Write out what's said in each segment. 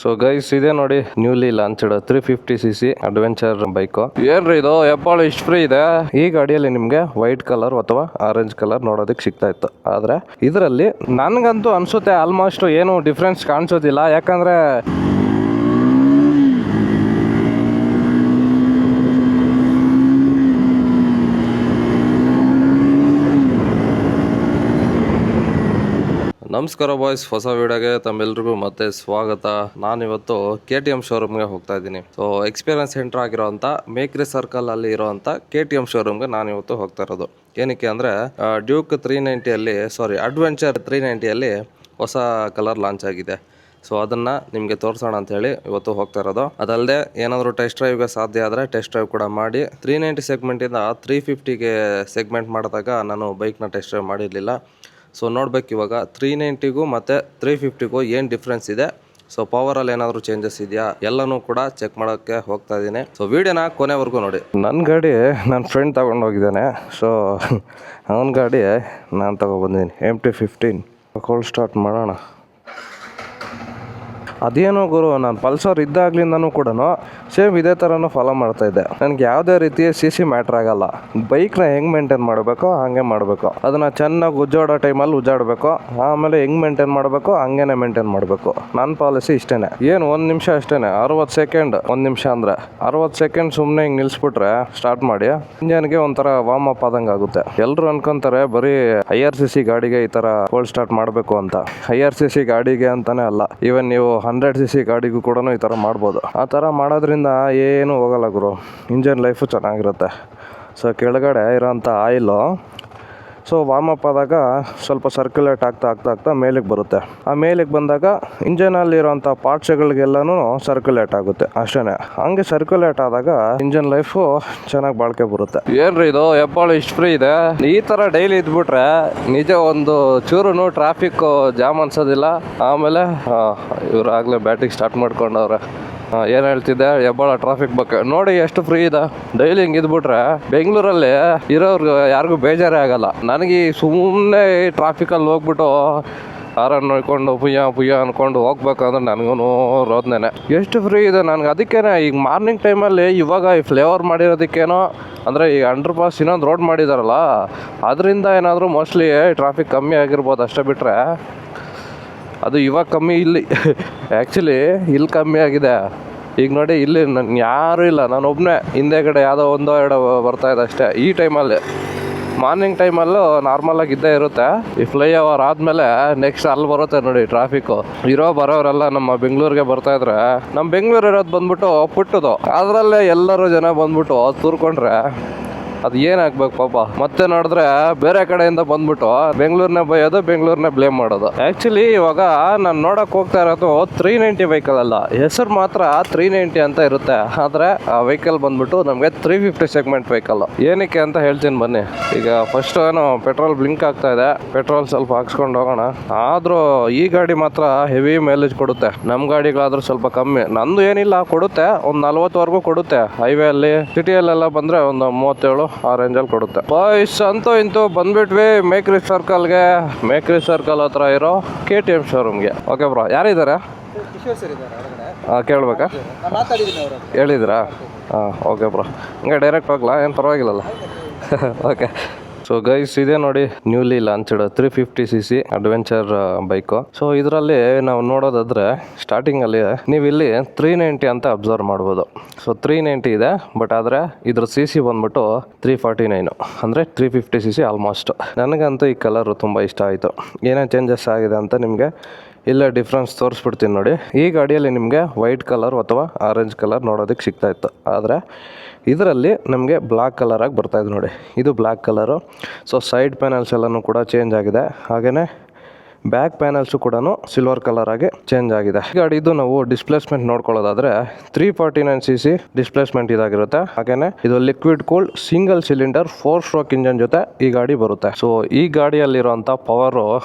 So guys ಇದೆ ನೋಡಿ newly launched 350cc adventure bike. ಏನ್ರಿ ಇದು ಹೆಬ್ಬಾಳು ಇಷ್ಟು ಫ್ರೀ ಇದೆ. ಈ ಗಾಡಿಯಲ್ಲಿ ನಿಮ್ಗೆ ವೈಟ್ ಕಲರ್ ಅಥವಾ ಆರೆಂಜ್ ಕಲರ್ ನೋಡೋದಕ್ಕೆ ಸಿಗ್ತಾ ಇತ್ತು. ಆದ್ರೆ ಇದರಲ್ಲಿ ನನ್ಗಂತೂ ಅನ್ಸುತ್ತೆ ಆಲ್ಮೋಸ್ಟ್ ಏನು ಡಿಫ್ರೆನ್ಸ್ ಕಾಣಿಸೋದಿಲ್ಲ. ಯಾಕಂದ್ರೆ ನಮಸ್ಕಾರ ಬಾಯ್ಸ್, ಹೊಸ ವಿಡಿಯೋಗೆ ತಮ್ಮೆಲ್ರಿಗೂ ಮತ್ತೆ ಸ್ವಾಗತ. ನಾನಿವತ್ತು KTM ಶೋರೂಮ್ಗೆ ಹೋಗ್ತಾ ಇದ್ದೀನಿ. ಸೊ ಎಕ್ಸ್ಪೀರಿಯನ್ಸ್ ಸೆಂಟರ್ ಆಗಿರೋಂಥ ಮೇಕ್ರಿ ಸರ್ಕಲ್ ಅಲ್ಲಿ ಇರೋಂಥ KTM ಶೋರೂಮ್ಗೆ ನಾನಿವತ್ತು ಹೋಗ್ತಾ ಇರೋದು. ಏನಕ್ಕೆ ಅಂದರೆ ಡ್ಯೂಕ್ 390 ಅಡ್ವೆಂಚರ್ 390 ಹೊಸ ಕಲರ್ ಲಾಂಚ್ ಆಗಿದೆ. ಸೊ ಅದನ್ನು ನಿಮಗೆ ತೋರಿಸೋಣ ಅಂತ ಹೇಳಿ ಇವತ್ತು ಹೋಗ್ತಾ ಇರೋದು. ಅದಲ್ಲದೆ ಏನಾದರೂ ಟೆಸ್ಟ್ ಡ್ರೈವ್ಗೆ ಸಾಧ್ಯ ಆದರೆ ಟೆಸ್ಟ್ ಡ್ರೈವ್ ಕೂಡ ಮಾಡಿ. 390 ಸೆಗ್ಮೆಂಟಿಂದ 350ಗೆ ಸೆಗ್ಮೆಂಟ್ ಮಾಡಿದಾಗ ನಾನು ಬೈಕ್ನ ಟೆಸ್ಟ್ ಡ್ರೈವ್ ಮಾಡಿರಲಿಲ್ಲ. ಸೊ ನೋಡ್ಬೇಕು ಇವಾಗ 390ಗೂ ಮತ್ತು 350ಗೂ ಏನು ಡಿಫ್ರೆನ್ಸ್ ಇದೆ, ಸೊ ಪವರಲ್ಲಿ ಏನಾದರೂ ಚೇಂಜಸ್ ಇದೆಯಾ ಎಲ್ಲನೂ ಕೂಡ ಚೆಕ್ ಮಾಡೋಕ್ಕೆ ಹೋಗ್ತಾ ಇದ್ದೀನಿ. ಸೊ ವಿಡಿಯೋನ ಕೊನೆವರೆಗೂ ನೋಡಿ. ನನ್ನ ಗಾಡಿ ನನ್ನ ಫ್ರೆಂಡ್ ತಗೊಂಡು ಹೋಗಿದ್ದಾನೆ. ಸೊ ಅವನ ಗಾಡಿ ನಾನು ತಗೊಬಂದಿದ್ದೀನಿ. MT-15 ಕೋಲ್ಡ್ ಸ್ಟಾರ್ಟ್ ಮಾಡೋಣ. ಅದೇನೋ ಗುರು, ನಾನು ಪಲ್ಸರ್ ಇದ್ದಾಗ್ಲಿಂದನೂ ಕೂಡ ಸೇಮ್ ಇದೇ ಥರನೂ ಫಾಲೋ ಮಾಡ್ತಾ ಇದ್ದೆ. ನನಗೆ ಯಾವುದೇ ರೀತಿಯ CC ಮ್ಯಾಟ್ರ್ ಆಗಲ್ಲ. ಬೈಕ್ನ ಹೆಂಗೆ ಮೇಂಟೈನ್ ಮಾಡಬೇಕೋ ಹಾಗೆ ಮಾಡಬೇಕು. ಅದನ್ನು ಚೆನ್ನಾಗಿ ಉಜ್ಜಾಡೋ ಟೈಮಲ್ಲಿ ಉಜ್ಜಾಡಬೇಕು. ಆಮೇಲೆ ಹೆಂಗೆ ಮೇಂಟೈನ್ ಮಾಡಬೇಕು ಹಂಗೇನೆ ಮೇಂಟೈನ್ ಮಾಡಬೇಕು. ನನ್ನ ಪಾಲಿಸಿ ಇಷ್ಟೇ. ಏನು 1 ನಿಮಿಷ ಅಷ್ಟೇ, 60 ಸೆಕೆಂಡ್. 1 ನಿಮಿಷ ಅಂದರೆ 60 ಸೆಕೆಂಡ್ ಸುಮ್ಮನೆ ಹಿಂಗೆ ನಿಲ್ಲಿಸ್ಬಿಟ್ರೆ ಸ್ಟಾರ್ಟ್ ಮಾಡಿ ಇಂಜನ್ಗೆ ಒಂಥರ ವಾರ್ಮ್ ಅಪ್ ಆದಂಗೆ ಆಗುತ್ತೆ. ಎಲ್ಲರೂ ಅನ್ಕೊಂತಾರೆ ಬರೀ IRCC ಗಾಡಿಗೆ ಈ ಥರ ಕೋಲ್ಡ್ ಸ್ಟಾರ್ಟ್ ಮಾಡಬೇಕು ಅಂತ. IRCC ಗಾಡಿಗೆ ಅಂತಾನೆ ಅಲ್ಲ, ಈವನ್ ನೀವು 100cc ಗಾಡಿಗೂ ಕೂಡ ಈ ಥರ ಮಾಡ್ಬೋದು. ಆ ಥರ ಮಾಡೋದ್ರಿಂದ ಏನು ಹೋಗಲ್ಲ ಗುರು, ಇಂಜನ್ ಲೈಫು ಚೆನ್ನಾಗಿರುತ್ತೆ. ಸೊ ಕೆಳಗಡೆ ಇರೋಂಥ ಆಯಿಲು ಸೊ ವಾರ್ಮ್ ಅಪ್ ಆದಾಗ ಸ್ವಲ್ಪ ಸರ್ಕ್ಯುಲೇಟ್ ಆಗ್ತಾ ಮೇಲಕ್ಕೆ ಬರುತ್ತೆ. ಆ ಮೇಲಕ್ಕೆ ಬಂದಾಗ ಇಂಜನಲ್ಲಿರೋಂಥ ಪಾರ್ಟ್ಸ್ಗಳಿಗೆಲ್ಲನೂ ಸರ್ಕ್ಯುಲೇಟ್ ಆಗುತ್ತೆ ಅಷ್ಟೇ. ಹಂಗೆ ಸರ್ಕ್ಯುಲೇಟ್ ಆದಾಗ ಇಂಜನ್ ಲೈಫು ಚೆನ್ನಾಗಿ ಬಾಳ್ಕೆ ಬರುತ್ತೆ. ಏನ್ರಿ ಇದು ಹೆಬ್ಬಾಳು ಇಷ್ಟು ಫ್ರೀ ಇದೆ. ಈ ಥರ ಡೈಲಿ ಇದ್ಬಿಟ್ರೆ ನಿಜ ಒಂದು ಚೂರು ಟ್ರಾಫಿಕ್ ಜಾಮ್ ಅನ್ಸೋದಿಲ್ಲ. ಆಮೇಲೆ ಇವ್ರು ಆಗಲೇ ಬ್ಯಾಟಿಗೆ ಸ್ಟಾರ್ಟ್ ಮಾಡ್ಕೊಂಡವ್ರೆ. ಏನು ಹೇಳ್ತಿದ್ದೆ, ಹೆಬ್ಬಾಳ ಟ್ರಾಫಿಕ್ ಬಗ್ಗೆ ನೋಡಿ ಎಷ್ಟು ಫ್ರೀ ಇದೆ. ಡೈಲಿ ಹಿಂಗೆ ಇದ್ಬಿಟ್ರೆ ಬೆಂಗಳೂರಲ್ಲಿ ಇರೋರ್ಗು ಯಾರಿಗೂ ಬೇಜಾರೇ ಆಗಲ್ಲ. ನನಗೆ ಸುಮ್ಮನೆ ಟ್ರಾಫಿಕಲ್ಲಿ ಹೋಗ್ಬಿಟ್ಟು ಹಾರನ್ ನೋಡ್ಕೊಂಡು ಪುಯ್ಯ ಅಂದ್ಕೊಂಡು ಹೋಗ್ಬೇಕಂದ್ರೆ ನನಗೂ ರೋದನೆ. ಎಷ್ಟು ಫ್ರೀ ಇದೆ ನನಗೆ. ಅದಕ್ಕೇನೆ ಈಗ ಮಾರ್ನಿಂಗ್ ಟೈಮಲ್ಲಿ ಇವಾಗ ಈ ಫ್ಲೇವರ್ ಮಾಡಿರೋದಕ್ಕೇನೋ ಅಂದರೆ ಈ ಅಂಡರ್ ಪಾಸ್ ಇನ್ನೊಂದು ರೋಡ್ ಮಾಡಿದಾರಲ್ಲ, ಅದರಿಂದ ಏನಾದರೂ ಮೋಸ್ಟ್ಲಿ ಟ್ರಾಫಿಕ್ ಕಮ್ಮಿ ಆಗಿರ್ಬೋದು. ಅಷ್ಟೇ ಬಿಟ್ಟರೆ ಅದು ಇವಾಗ ಕಮ್ಮಿ, ಇಲ್ಲಿ ಆ್ಯಕ್ಚುಲಿ ಇಲ್ಲಿ ಕಮ್ಮಿ ಆಗಿದೆ. ಈಗ ನೋಡಿ ಇಲ್ಲಿ ಯಾರೂ ಇಲ್ಲ, ನಾನು ಒಬ್ಬನೇ. ಹಿಂದೆಗಡೆ ಯಾವುದೋ 1-2 ಬರ್ತಾಯಿದೆ ಅಷ್ಟೇ. ಈ ಟೈಮಲ್ಲಿ ಮಾರ್ನಿಂಗ್ ಟೈಮಲ್ಲೂ ನಾರ್ಮಲಾಗಿ ಇದ್ದೇ ಇರುತ್ತೆ. ಈ ಫ್ಲೈಓವರ್ ಆದಮೇಲೆ ನೆಕ್ಸ್ಟ್ ಅಲ್ಲಿ ಬರುತ್ತೆ ನೋಡಿ ಟ್ರಾಫಿಕ್ಕು. ಬರೋರೆಲ್ಲ ನಮ್ಮ ಬೆಂಗಳೂರಿಗೆ ಬರ್ತಾಯಿದ್ರೆ, ನಮ್ಮ ಬೆಂಗಳೂರು ಇರೋದು ಬಂದ್ಬಿಟ್ಟು ಪುಟ್ಟದು, ಅದರಲ್ಲೇ ಎಲ್ಲರೂ ಜನ ಬಂದ್ಬಿಟ್ಟು ತೂರ್ಕೊಂಡ್ರೆ ಅದು ಏನಾಗ್ಬೇಕು ಪಾಪ. ಮತ್ತೆ ನೋಡಿದ್ರೆ ಬೇರೆ ಕಡೆಯಿಂದ ಬಂದ್ಬಿಟ್ಟು ಬೆಂಗಳೂರನ್ನ ಬೈಯೋದು, ಬೆಂಗಳೂರನ್ನ ಬ್ಲೇಮ್ ಮಾಡೋದು. ಆ್ಯಕ್ಚುಲಿ ಇವಾಗ ನಾನು ನೋಡೋಕೆ ಹೋಗ್ತಾ ಇರೋದು 390 ವೆಹಿಕಲ್ ಅಲ್ಲ, ಹೆಸರು ಮಾತ್ರ 390 ಅಂತ ಇರುತ್ತೆ. ಆದರೆ ಆ ವೆಹಿಕಲ್ ಬಂದ್ಬಿಟ್ಟು ನಮಗೆ 350 ಸೆಗ್ಮೆಂಟ್ ವೆಹಿಕಲ್. ಏನಕ್ಕೆ ಅಂತ ಹೇಳ್ತೀನಿ ಬನ್ನಿ. ಈಗ ಫಸ್ಟ್ ಏನೋ ಪೆಟ್ರೋಲ್ ಬ್ಲಿಂಕ್ ಆಗ್ತಾ ಇದೆ, ಪೆಟ್ರೋಲ್ ಸ್ವಲ್ಪ ಹಾಕ್ಸ್ಕೊಂಡು ಹೋಗೋಣ. ಆದರೂ ಈ ಗಾಡಿ ಮಾತ್ರ ಹೆವಿ ಮೈಲೇಜ್ ಕೊಡುತ್ತೆ. ನಮ್ಮ ಗಾಡಿಗಳಾದ್ರೂ ಸ್ವಲ್ಪ ಕಮ್ಮಿ. ನಂದು ಏನಿಲ್ಲ, ಕೊಡುತ್ತೆ ಒಂದು 40ವರೆಗೂ ಕೊಡುತ್ತೆ. ಹೈವೇ ಅಲ್ಲಿ, ಸಿಟಿಯಲ್ಲೆಲ್ಲ ಬಂದರೆ ಒಂದು 37 ಆ ರೇಂಜಲ್ಲಿ ಕೊಡುತ್ತೆ. ಬಾಯ್ಸ್ ಅಂತೂ ಇಂತೂ ಬಂದ್ಬಿಟ್ವಿ ಮೇಕ್ರಿ ಸರ್ಕಲ್ಗೆ. ಮೇಕ್ರಿ ಸರ್ಕಲ್ ಹತ್ರ ಇರೋ KTM ಶೋರೂಮ್ಗೆ. ಓಕೆ ಬ್ರೋ, ಯಾರಿದ್ದಾರೆ? ಕೇಳ್ಬೇಕಾ? ಹೇಳಿದ್ರಾ? ಓಕೆ ಬ್ರೋ, ಹಂಗೆ ಡೈರೆಕ್ಟ್ ಹೋಗ್ಲಾ? ಏನು ಪರವಾಗಿಲ್ಲಲ್ಲ. ಓಕೆ. ಸೊ ಗೈಸ್ ಇದೆ ನೋಡಿ newly launched 350cc adventure bike. So ಇದರಲ್ಲಿ ನಾವು ನೋಡೋದಾದ್ರೆ ಸ್ಟಾರ್ಟಿಂಗಲ್ಲಿ ನೀವು ಇಲ್ಲಿ 390 ಅಂತ ಅಬ್ಸರ್ವ್ ಮಾಡ್ಬೋದು. ಸೊ 390 ಇದೆ, ಬಟ್ ಆದರೆ ಇದ್ರ CC ಬಂದ್ಬಿಟ್ಟು 349, ಅಂದರೆ 350cc ಆಲ್ಮೋಸ್ಟ್. ನನಗಂತೂ ಈ ಕಲರು ತುಂಬ ಇಷ್ಟ ಆಯಿತು. ಏನೇನು ಚೇಂಜಸ್ ಆಗಿದೆ ಅಂತ ನಿಮಗೆ ಇಲ್ಲೇ ಡಿಫ್ರೆನ್ಸ್ ತೋರಿಸ್ಬಿಡ್ತೀನಿ ನೋಡಿ. ಈ ಗಾಡಿಯಲ್ಲಿ ನಿಮಗೆ ವೈಟ್ ಕಲರ್ ಅಥವಾ ಆರೆಂಜ್ ಕಲರ್ ನೋಡೋದಕ್ಕೆ ಸಿಗ್ತಾ ಇತ್ತು. ಆದರೆ ಇದರಲ್ಲಿ ನಮಗೆ ಬ್ಲ್ಯಾಕ್ ಕಲರಾಗಿ ಬರ್ತಾಯಿದೆ ನೋಡಿ. ಇದು black colour. So side panels ಎಲ್ಲನೂ ಕೂಡ ಚೇಂಜ್ ಆಗಿದೆ. ಹಾಗೆಯೇ ಬ್ಯಾಕ್ ಪ್ಯಾನಲ್ಸು ಕೂಡ ಸಿಲ್ವರ್ ಕಲರ್ ಆಗಿ ಚೇಂಜ್ ಆಗಿದೆ. ಗಾಡಿದು ನಾವು ಡಿಸ್ಪ್ಲೇಸ್ಮೆಂಟ್ ನೋಡ್ಕೊಳ್ಳೋದಾದ್ರೆ 349cc ಡಿಸ್ಪ್ಲೇಸ್ಮೆಂಟ್ ಇದಾಗಿರುತ್ತೆ. ಹಾಗೇನೆ ಇದು liquid cooled single cylinder 4 stroke engine ಜೊತೆ ಈ ಗಾಡಿ ಬರುತ್ತೆ. ಸೊ ಈ ಗಾಡಿಯಲ್ಲಿರುವಂತ ಪವರ್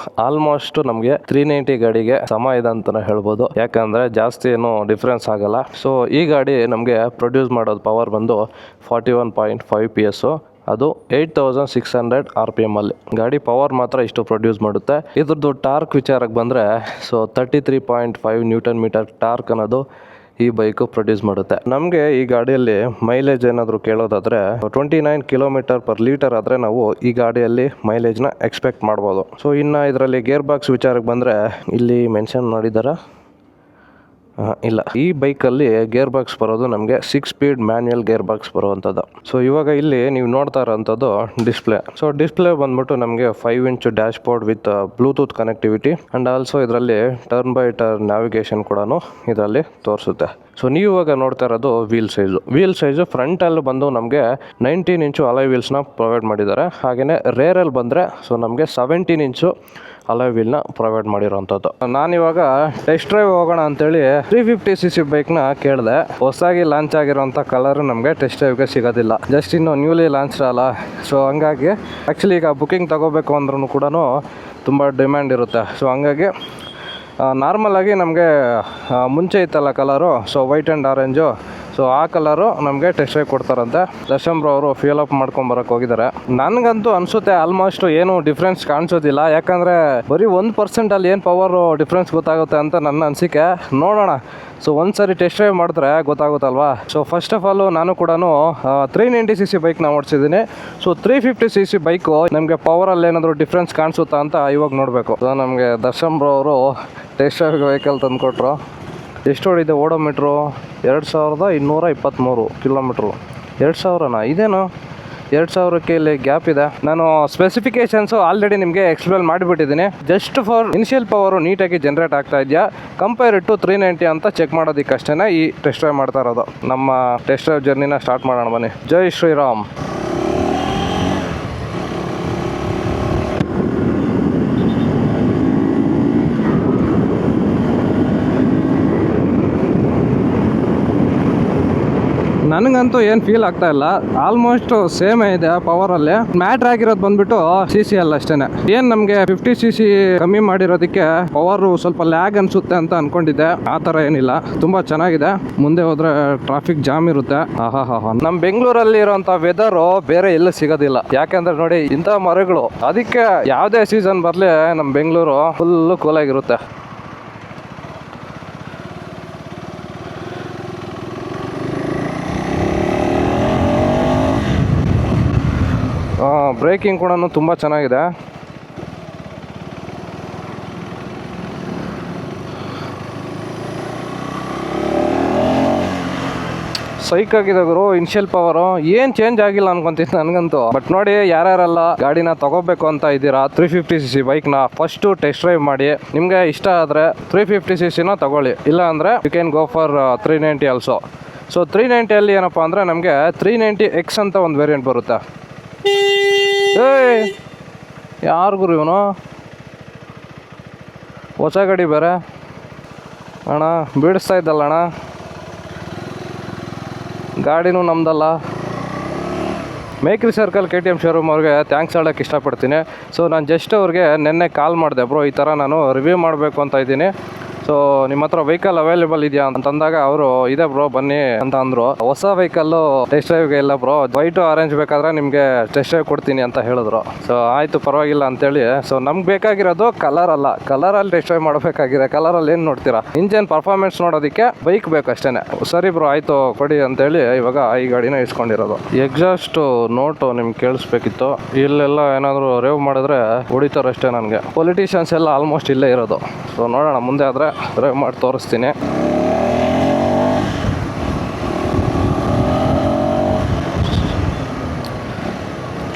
ಆಲ್ಮೋಸ್ಟ್ ನಮಗೆ 390 ಗಾಡಿಗೆ ಸಮ ಇದೆ ಅಂತಾನೆ ಹೇಳ್ಬೋದು. ಯಾಕಂದ್ರೆ ಜಾಸ್ತಿ ಏನು ಡಿಫ್ರೆನ್ಸ್ ಆಗಲ್ಲ. ಸೊ ಈ ಗಾಡಿ ನಮಗೆ ಪ್ರೊಡ್ಯೂಸ್ ಮಾಡೋದು ಪವರ್ ಬಂದು 41.5 PS. ಅದು 8600 RPM ಅಲ್ಲಿ. ಗಾಡಿ ಪವರ್ ಮಾತ್ರ ಇಷ್ಟು ಪ್ರೊಡ್ಯೂಸ್ ಮಾಡುತ್ತೆ. ಇದ್ರದ್ದು ಟಾರ್ಕ್ ವಿಚಾರಕ್ಕೆ ಬಂದರೆ ಸೊ 33.5 ನ್ಯೂಟನ್ ಮೀಟರ್ ಟಾರ್ಕ್ ಅನ್ನೋದು ಈ ಬೈಕು ಪ್ರೊಡ್ಯೂಸ್ ಮಾಡುತ್ತೆ. ನಮಗೆ ಈ ಗಾಡಿಯಲ್ಲಿ ಮೈಲೇಜ್ ಏನಾದರೂ ಕೇಳೋದಾದರೆ 29 km/ಲೀಟರ್ ಆದರೆ ನಾವು ಈ ಗಾಡಿಯಲ್ಲಿ ಮೈಲೇಜ್ನ ಎಕ್ಸ್ಪೆಕ್ಟ್ ಮಾಡ್ಬೋದು. ಸೊ ಇನ್ನು ಇದರಲ್ಲಿ ಗೇರ್ ಬಾಕ್ಸ್ ವಿಚಾರಕ್ಕೆ ಬಂದರೆ ಇಲ್ಲಿ ಮೆನ್ಷನ್ ಮಾಡಿದ್ದಾರೆ ಇಲ್ಲ, ಈ ಬೈಕಲ್ಲಿ ಗೇರ್ ಬಾಕ್ಸ್ ಬರೋದು ನಮಗೆ 6 ಸ್ಪೀಡ್ ಮ್ಯಾನ್ಯಲ್ ಗೇರ್ ಬಾಕ್ಸ್ ಬರುವಂಥದ್ದು. ಸೊ ಇವಾಗ ಇಲ್ಲಿ ನೀವು ನೋಡ್ತಾ ಇರೋಂಥದ್ದು ಡಿಸ್ಪ್ಲೇ. ಸೊ ಡಿಸ್ಪ್ಲೇ ಬಂದ್ಬಿಟ್ಟು ನಮಗೆ 5 inch dash board with Bluetooth connectivity and also ಇದರಲ್ಲಿ ಟರ್ನ್ ಬೈ ಟರ್ನ್ ನ್ಯಾವಿಗೇಷನ್ ಕೂಡ ಇದರಲ್ಲಿ ತೋರಿಸುತ್ತೆ. ಸೊ ನೀವು ಇವಾಗ ನೋಡ್ತಾ ಇರೋದು ವೀಲ್ ಸೈಜು ಫ್ರಂಟಲ್ಲಿ ಬಂದು ನಮಗೆ 19 ಇಂಚು ಅಲಾಯ್ ವೀಲ್ಸ್ನ ಪ್ರೊವೈಡ್ ಮಾಡಿದ್ದಾರೆ. ಹಾಗೆಯೇ ರೇರಲ್ಲಿ ಬಂದರೆ ಸೊ ನಮಗೆ 17 ಇಂಚು ಅಲಾಯ್ ವೀಲ್ನ ಪ್ರೊವೈಡ್ ಮಾಡಿರೋಂಥದ್ದು. ನಾನಿವಾಗ ಟೆಸ್ಟ್ ಡ್ರೈವ್ ಹೋಗೋಣ ಅಂತೇಳಿ 350cc ಬೈಕ್ನ ಕೇಳಿದೆ. ಹೊಸದಾಗಿ ಲಾಂಚ್ ಆಗಿರೋಂಥ ಕಲರ್ ನಮಗೆ ಟೆಸ್ಟ್ ಡ್ರೈವ್ಗೆ ಸಿಗೋದಿಲ್ಲ, ಜಸ್ಟ್ ಇನ್ನು ನ್ಯೂಲಿ ಲಾಂಚ್ ಅಲ್ಲ. ಸೊ ಹಂಗಾಗಿ ಆ್ಯಕ್ಚುಲಿ ಈಗ ಬುಕ್ಕಿಂಗ್ ತಗೋಬೇಕು ಅಂದ್ರೂ ಕೂಡ ತುಂಬ ಡಿಮ್ಯಾಂಡ್ ಇರುತ್ತೆ. ಸೊ ಹಂಗಾಗಿ ನಾರ್ಮಲಾಗಿ ನಮಗೆ ಮುಂಚೆ ಇತ್ತಲ್ಲ colour, so white and orange, so ಆ ಕಲರು ನಮಗೆ ಟೆಸ್ಟ್ ಡ್ರೈವ್ ಕೊಡ್ತಾರಂತೆ. ದರ್ಶನ್ ಬ್ರೋ ಅವರು ಫ್ಯೂಲ್ ಅಪ್ ಮಾಡ್ಕೊಂಬರಕ್ಕೆ ಹೋಗಿದ್ದಾರೆ. ನನಗಂತೂ ಅನಿಸುತ್ತೆ ಆಲ್ಮೋಸ್ಟ್ ಏನು ಡಿಫ್ರೆನ್ಸ್ ಕಾಣಿಸೋದಿಲ್ಲ, ಯಾಕಂದರೆ ಬರೀ 1% ಅಲ್ಲಿ ಏನು ಪವರು ಡಿಫ್ರೆನ್ಸ್ ಗೊತ್ತಾಗುತ್ತೆ ಅಂತ ನನ್ನ ಅನಿಸಿಕೆ. ನೋಡೋಣ, ಸೊ ಒಂದು ಸರಿ ಟೆಸ್ಟ್ ಡ್ರೈವ್ ಮಾಡಿದ್ರೆ ಗೊತ್ತಾಗುತ್ತಲ್ವಾ. ಸೊ ಫಸ್ಟ್ ಆಫ್ ಆಲು ನಾನು ಕೂಡ 390cc ಬೈಕ್ನ ಓಡಿಸಿದ್ದೀನಿ. ಸೊ 350cc ಬೈಕು ನಮಗೆ ಪವರಲ್ಲಿ ಏನಾದರೂ ಡಿಫ್ರೆನ್ಸ್ ಕಾಣಿಸುತ್ತಾ ಅಂತ ಇವಾಗ ನೋಡಬೇಕು. ಸೊ ನಮಗೆ ದರ್ಶನ್ ಬ್ರೋ ಅವರು ಟೆಸ್ಟ್ ಡ್ರೈವ್ ವೆಹಿಕಲ್ ತಂದು ಕೊಟ್ಟರು. ಎಷ್ಟು ಹೊಡಿದೆ ಓಡೋಮೀಟ್ರು? 2223 ಕಿಲೋಮೀಟ್ರು. 2000ನಾ? ಇದೇನು 2000ಕ್ಕೆ ಇಲ್ಲಿ ಗ್ಯಾಪ್ ಇದೆ. ನಾನು ಸ್ಪೆಸಿಫಿಕೇಶನ್ಸು ಆಲ್ರೆಡಿ ನಿಮಗೆ ಎಕ್ಸ್ಪ್ಲೇನ್ ಮಾಡಿಬಿಟ್ಟಿದ್ದೀನಿ. ಜಸ್ಟ್ ಫಾರ್ ಇನಿಷಿಯಲ್ ಪವರು ನೀಟಾಗಿ ಜನ್ರೇಟ್ ಆಗ್ತಾ ಇದೆಯಾ ಕಂಪೇರ್ ಟು 390 ಅಂತ ಚೆಕ್ ಮಾಡೋದಕ್ಕಷ್ಟೇ ಈ ಟೆಸ್ಟ್ ಡ್ರೈವ್ ಮಾಡ್ತಾ ಇರೋದು. ನಮ್ಮ ಟೆಸ್ಟ್ ಡ್ರೈವ್ ಜರ್ನಿನ ಸ್ಟಾರ್ಟ್ ಮಾಡೋಣ ಬನ್ನಿ. ಜೈ ಶ್ರೀರಾಮ್. ನನಗಂತೂ ಏನು ಫೀಲ್ ಆಗ್ತಾ ಇಲ್ಲ, ಆಲ್ಮೋಸ್ಟ್ ಸೇಮೇ ಇದೆ ಪವರಲ್ಲಿ. ಮ್ಯಾಟ್ರ್ ಆಗಿರೋದು ಬಂದ್ಬಿಟ್ಟು CC ಅಲ್ಲ ಅಷ್ಟೇ. ಏನು ನಮಗೆ 50cc ಕಮ್ಮಿ ಮಾಡಿರೋದಕ್ಕೆ ಪವರು ಸ್ವಲ್ಪ ಲ್ಯಾಗ್ ಅನಿಸುತ್ತೆ ಅಂತ ಅನ್ಕೊಂಡಿದ್ದೆ, ಆ ಥರ ಏನಿಲ್ಲ, ತುಂಬ ಚೆನ್ನಾಗಿದೆ. ಮುಂದೆ ಹೋದ್ರೆ ಟ್ರಾಫಿಕ್ ಜಾಮ್ ಇರುತ್ತೆ. ನಮ್ಮ ಬೆಂಗಳೂರಲ್ಲಿ ಇರೋಂಥ ವೆದರು ಬೇರೆ ಎಲ್ಲೂ ಸಿಗೋದಿಲ್ಲ. ಯಾಕಂದ್ರೆ ನೋಡಿ ಇಂಥ ಮರಗಳು, ಅದಕ್ಕೆ ಯಾವುದೇ ಸೀಸನ್ ಬರಲಿ ನಮ್ಮ ಬೆಂಗಳೂರು ಫುಲ್ಲು ಕೂಲಾಗಿರುತ್ತೆ. ಬ್ರೇಕಿಂಗ್ ಕೂಡ ತುಂಬ ಚೆನ್ನಾಗಿದೆ. ಸೈಕ್ ಆಗಿದೆ ಗುರು. ಇನಿಷಿಯಲ್ ಪವರು ಏನು ಚೇಂಜ್ ಆಗಿಲ್ಲ ಅನ್ಕೊಂತೀನಿ ನನಗಂತೂ. ಬಟ್ ನೋಡಿ, ಯಾರ್ಯಾರೆಲ್ಲ ಗಾಡಿನ ತಗೋಬೇಕು ಅಂತ ಇದ್ದೀರಾ 350cc ಬೈಕ್ನ ಫಸ್ಟು ಟೆಸ್ಟ್ ಡ್ರೈವ್ ಮಾಡಿ. ನಿಮಗೆ ಇಷ್ಟ ಆದರೆ 350cc ತಗೊಳ್ಳಿ, ಇಲ್ಲ ಅಂದರೆ you can go for 390 also. So 390 ಏನಪ್ಪ ಅಂದರೆ ನಮಗೆ 390X ಅಂತ ಒಂದು ವೇರಿಯಂಟ್ ಬರುತ್ತೆ. ಯಾರಿಗೂ ಇವನು ಹೊಸ ಗಾಡಿ ಬೇರೆ ಅಣ್ಣ, ಬಿಡಿಸ್ತಾ ಇದ್ದಲ್ಲ ಅಣ್ಣ, ಗಾಡಿನೂ ನಮ್ದಲ್ಲ. ಮೇಕ್ರಿ ಸರ್ಕಲ್ KTM ಶೋರೂಮ್ ಅವ್ರಿಗೆ ಥ್ಯಾಂಕ್ಸ್ ಹೇಳೋಕ್ಕೆ ಇಷ್ಟಪಡ್ತೀನಿ. ಸೊ ನಾನು ಜಸ್ಟ್ ಅವ್ರಿಗೆ ನಿನ್ನೆ ಕಾಲ್ ಮಾಡಿದೆ, ಬ್ರೋ ಈ ಥರ ನಾನು ರಿವ್ಯೂ ಮಾಡಬೇಕು ಅಂತ ಇದ್ದೀನಿ, ಸೊ ನಿಮ್ಮ ಹತ್ರ ವೆಹಿಕಲ್ ಅವೈಲೇಬಲ್ ಇದೆಯಾ ಅಂತಂದಾಗ ಅವರು ಇದೆ ಬ್ರೋ ಬನ್ನಿ ಅಂತ ಅಂದರು. ಹೊಸ ವೆಹಿಕಲ್ಲು ಟೆಸ್ಟ್ ಡ್ರೈವ್ಗೆ ಇಲ್ಲ ಬ್ರೋ, ವೈಟು ಆರೆಂಜ್ ಬೇಕಾದರೆ ನಿಮಗೆ ಟೆಸ್ಟ್ ಡ್ರೈವ್ ಕೊಡ್ತೀನಿ ಅಂತ ಹೇಳಿದ್ರು. ಸೊ ಆಯಿತು ಪರವಾಗಿಲ್ಲ ಅಂತೇಳಿ. ಸೊ ನಮ್ಗೆ ಬೇಕಾಗಿರೋದು ಕಲರ್ ಅಲ್ಲ, ಕಲರಲ್ಲಿ ಟೆಸ್ಟ್ ಡ್ರೈವ್ ಮಾಡಬೇಕಾಗಿದೆ. ಕಲರಲ್ಲಿ ಏನು ನೋಡ್ತೀರಾ, ಇಂಜಿನ್ ಪರ್ಫಾರ್ಮೆನ್ಸ್ ನೋಡೋದಕ್ಕೆ ಬೈಕ್ ಬೇಕು ಅಷ್ಟೇ. ಸರಿ ಬ್ರೋ ಆಯಿತು ಕೊಡಿ ಅಂತೇಳಿ ಇವಾಗ ಈ ಗಾಡಿನ ಇಸ್ಕೊಂಡಿರೋದು. ಎಕ್ಸಾಸ್ಟ್ ನೋಟು ನಿಮ್ಗೆ ಕೇಳಿಸ್ಬೇಕಿತ್ತು. ಇಲ್ಲೆಲ್ಲ ಏನಾದರೂ ರೇವ್ ಮಾಡಿದ್ರೆ ಹೊಡಿತಾರಷ್ಟೇ ನನಗೆ. ಪೊಲಿಟಿಷಿಯನ್ಸ್ ಎಲ್ಲ ಆಲ್ಮೋಸ್ಟ್ ಇಲ್ಲೇ ಇರೋದು. ಸೊ ನೋಡೋಣ, ಮುಂದೆ ಆದರೆ ಡ್ರೈವ್ ಮಾಡಿ ತೋರಿಸ್ತೀನಿ.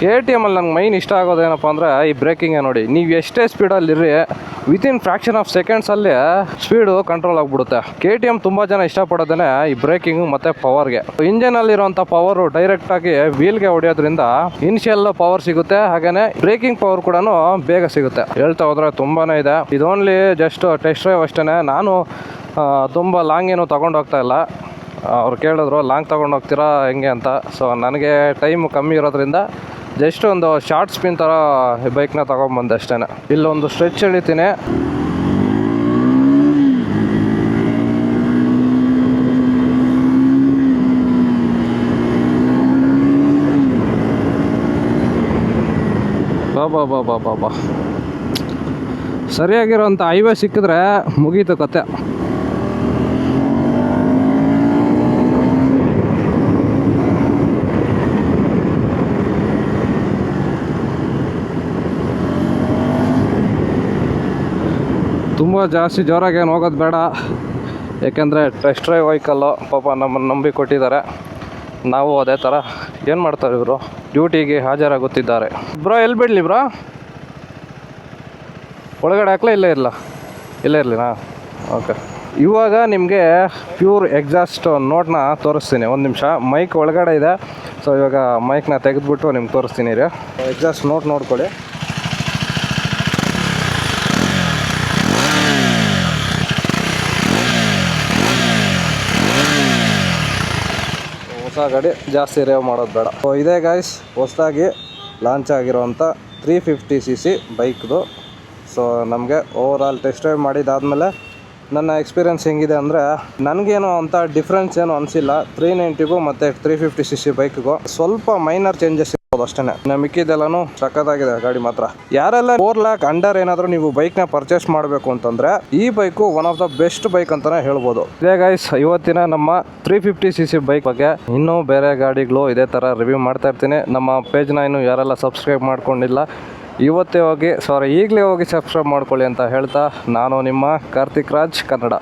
KTM ಅಲ್ಲಿ ನಂಗೆ ಮೈನ್ ಇಷ್ಟ ಆಗೋದೇನಪ್ಪ ಅಂದರೆ ಈ ಬ್ರೇಕಿಂಗೇ ನೋಡಿ. ನೀವು ಎಷ್ಟೇ ಸ್ಪೀಡಲ್ಲಿರ್ರಿ, ವಿತಿನ್ ಫ್ರ್ಯಾಕ್ಷನ್ ಆಫ್ ಸೆಕೆಂಡ್ಸಲ್ಲಿ ಸ್ಪೀಡು ಕಂಟ್ರೋಲ್ ಆಗಿಬಿಡುತ್ತೆ. KTM ತುಂಬ ಜನ ಇಷ್ಟಪಡೋದೇ ಈ ಬ್ರೇಕಿಂಗು ಮತ್ತು ಪವರ್ಗೆ. ಇಂಜನಲ್ಲಿರೋಂಥ ಪವರು ಡೈರೆಕ್ಟಾಗಿ ವೀಲ್ಗೆ ಹೊಡೆಯೋದ್ರಿಂದ ಇನಿಷಿಯಲ್ ಪವರ್ ಸಿಗುತ್ತೆ, ಹಾಗೆಯೇ ಬ್ರೇಕಿಂಗ್ ಪವರ್ ಕೂಡ ಬೇಗ ಸಿಗುತ್ತೆ. ಹೇಳ್ತಾ ಹೋದರೆ ತುಂಬಾ ಇದೆ. ಇದು ಓನ್ಲಿ ಜಸ್ಟ್ ಟೆಸ್ಟ್ ಡ್ರೈವ್ ಅಷ್ಟೇ. ನಾನು ತುಂಬ ಲಾಂಗ್ ಏನು ತೊಗೊಂಡು ಹೋಗ್ತಾ ಇಲ್ಲ. ಅವ್ರು ಕೇಳಿದ್ರು ಲಾಂಗ್ ತೊಗೊಂಡು ಹೋಗ್ತೀರಾ ಹೆಂಗೆ ಅಂತ. ಸೊ ನನಗೆ ಟೈಮ್ ಕಮ್ಮಿ ಇರೋದ್ರಿಂದ ಜಸ್ಟ್ ಒಂದು ಶಾರ್ಟ್ ಸ್ಪಿನ್ ಥರ ಬೈಕ್ನ ತೊಗೊಂಬಂದೆ ಅಷ್ಟೇ. ಇಲ್ಲೊಂದು ಸ್ಟ್ರೆಚ್ ಎಳಿತೀನಿ. ಬಾ ಸರಿಯಾಗಿರೋಂಥ ಹೈವೇ ಸಿಕ್ಕಿದ್ರೆ ಮುಗೀತು ಕತೆ. ತುಂಬ ಜಾಸ್ತಿ ಜೋರಾಗಿ ಏನು ಹೋಗೋದು ಬೇಡ, ಏಕೆಂದರೆ ಟೆಸ್ಟ್ ಡ್ರೈವ್ ವೆಹಿಕಲ್ಲು ಪಾಪ ನಮ್ಮನ್ನು ನಂಬಿ ಕೊಟ್ಟಿದ್ದಾರೆ. ನಾವು ಅದೇ ಥರ ಏನು ಮಾಡ್ತಾರೆ ಇವರು, ಡ್ಯೂಟಿಗೆ ಹಾಜರಾಗುತ್ತಿದ್ದಾರೆ. ಬ್ರೋ ಎಲ್ಲಿ ಬಿಡಲಿ ಬ್ರೋ, ಒಳಗಡೆ ಹಾಕ್ಲಾ ಇಲ್ಲೇ ಇರಲಿನಾ? ಓಕೆ, ಇವಾಗ ನಿಮಗೆ ಪ್ಯೂರ್ ಎಕ್ಸಾಸ್ಟ್ ನೋಟ್ನ ತೋರಿಸ್ತೀನಿ. ಒಂದು ನಿಮಿಷ, ಮೈಕ್ ಒಳಗಡೆ ಇದೆ. ಸೊ ಇವಾಗ ಮೈಕ್ನ ತೆಗೆದುಬಿಟ್ಟು ನಿಮ್ಗೆ ತೋರಿಸ್ತೀನಿ ರೀ. ಎಕ್ಸಾಸ್ಟ್ ನೋಟ್ ನೋಡ್ಕೊಳ್ಳಿ. ಹೊಸ ಗಾಡಿ ಜಾಸ್ತಿ ರೇವ್ ಮಾಡೋದು ಬೇಡ. ಸೊ ಇದೇ ಗಾಯ್ಸ್ ಹೊಸದಾಗಿ ಲಾಂಚ್ ಆಗಿರೋವಂಥ 350cc ಬೈಕ್ದು. ಸೊ ನಮಗೆ ಓವರಾಲ್ ಟೆಸ್ಟ್ ಡ್ರೈವ್ ಮಾಡಿದಾದಮೇಲೆ ನನ್ನ ಎಕ್ಸ್ಪೀರಿಯನ್ಸ್ ಹೆಂಗಿದೆ ಅಂದರೆ, ನನಗೇನು ಅಂತ ಡಿಫ್ರೆನ್ಸ್ ಏನು ಅನಿಸಿಲ್ಲ 390ಗೂ ಮತ್ತು 350cc ಬೈಕ್ಗೂ. ಸ್ವಲ್ಪ ಮೈನರ್ ಚೇಂಜಸ್ ಇರ್ಬೋದು ಅಷ್ಟೇ, ಮಿಕ್ಕಿದೆಲ್ಲನೂ ಸಖತ್ತಾಗಿದೆ ಗಾಡಿ ಮಾತ್ರ. ಯಾರೆಲ್ಲ 4 lakh ಅಂಡರ್ ಏನಾದರೂ ನೀವು ಬೈಕ್ನ ಪರ್ಚೇಸ್ ಮಾಡಬೇಕು ಅಂತಂದರೆ ಈ bike one of the best bike ಅಂತಲೇ ಹೇಳ್ಬೋದು. ಇದೇ ಗೈಸ್ ಇವತ್ತಿನ ನಮ್ಮ 350cc ಬೈಕ್ ಬಗ್ಗೆ. ಇನ್ನೂ ಬೇರೆ ಗಾಡಿಗಳು ಇದೇ ಥರ ರಿವ್ಯೂ ಮಾಡ್ತಾ ಇರ್ತೀನಿ. ನಮ್ಮ ಪೇಜ್ನ ಇನ್ನೂ ಯಾರೆಲ್ಲ ಸಬ್ಸ್ಕ್ರೈಬ್ ಮಾಡ್ಕೊಂಡಿಲ್ಲ ಈಗಲೇ ಹೋಗಿ ಸಬ್ಸ್ಕ್ರೈಬ್ ಮಾಡ್ಕೊಳ್ಳಿ ಅಂತ ಹೇಳ್ತಾ, ನಾನು ನಿಮ್ಮ ಕಾರ್ತಿಕ್ ರಾಜ್ ಕನ್ನಡ.